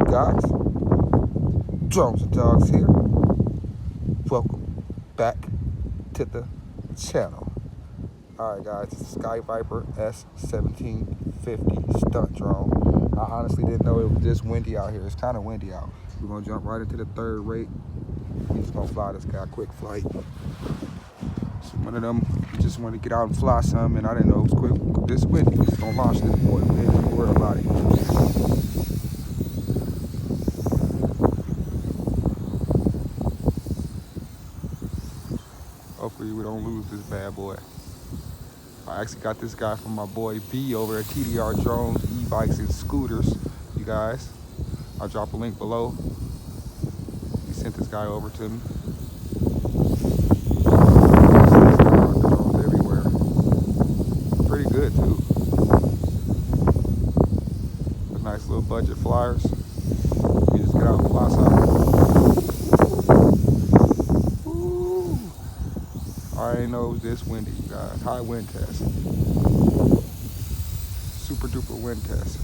guys, Drones and Dogs here. Welcome back to the channel. Alright guys, it's the Sky Viper S1750 Stunt drone. I honestly didn't know it was this windy out here. It's kind of windy out. We're going to jump right into the third rate. We're just going to fly this guy, quick flight. So one of them, just want to get out and fly some, and I didn't know it was quick. This windy, we're just going to launch this boy. We ain't even worry about it. Hopefully we don't lose this bad boy. I actually got this guy from my boy B over at TDR Drones, Ebikes, and Scooters, you guys. I'll drop a link below. He sent this guy over to me. Drones everywhere. Pretty good too. The nice little budget flyers. You just get out and fly something. I didn't know it was this windy, you guys. High wind test. Super duper wind test.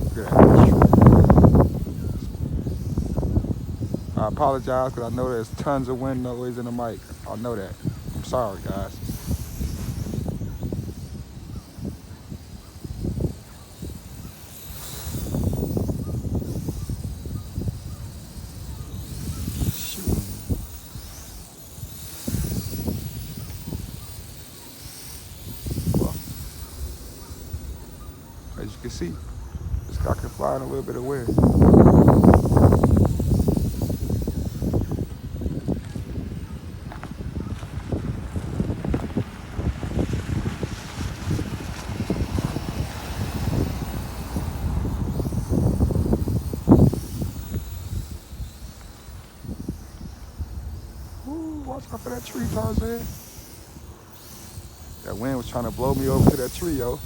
Look at that. I apologize because I know there's tons of wind noise in the mic. I know that. I'm sorry, guys. As you can see, this guy can fly in a little bit of wind. Ooh, watch out for that tree, Tarzan. That wind was trying to blow me over to that tree, yo.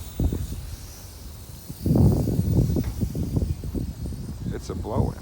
It's a blowing.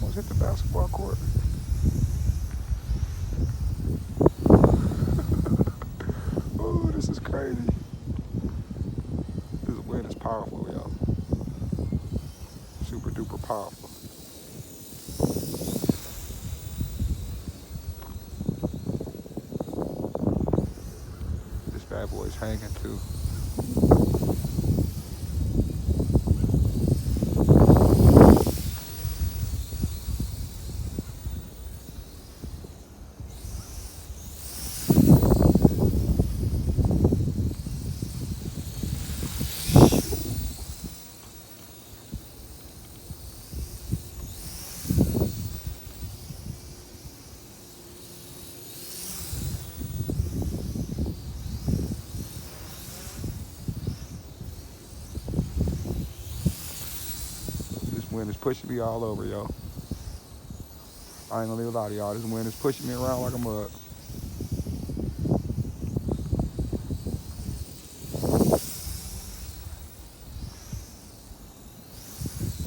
Almost hit the basketball court. Oh, this is crazy. This wind is powerful, y'all. Super duper powerful. This bad boy's hanging too. Wind is pushing me all over, yo. I ain't gonna leave a lot of y'all. This wind is pushing me around like a mug.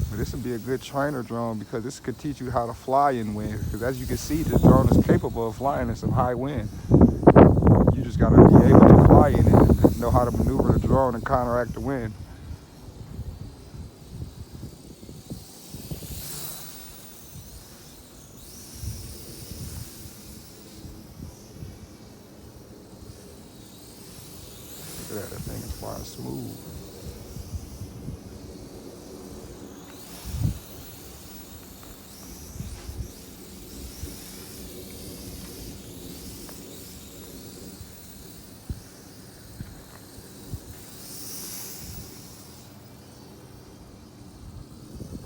But this would be a good trainer drone because this could teach you how to fly in wind. Because as you can see, the drone is capable of flying in some high wind. You just gotta be able to fly in it and know how to maneuver the drone and counteract the wind. Look at that, that thing is flying smooth.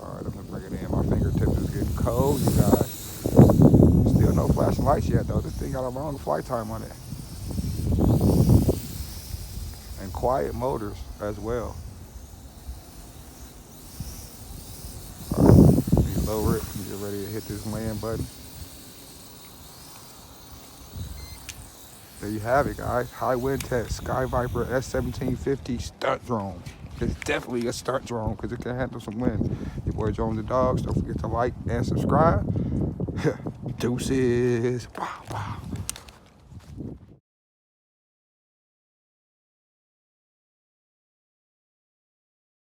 Alright, I'm gonna bring it in. My fingertips is getting cold, you guys. Still no flashing lights yet though. This thing got a long flight time on it. And quiet motors as well. Alright, lower it and get ready to hit this land button. there you have it, guys. High wind test, Sky Viper S1750 Stunt drone. It's definitely a stunt drone because it can handle some wind. Your boy Jones the Dogs. Don't forget to like and subscribe. Deuces. Wow, wow.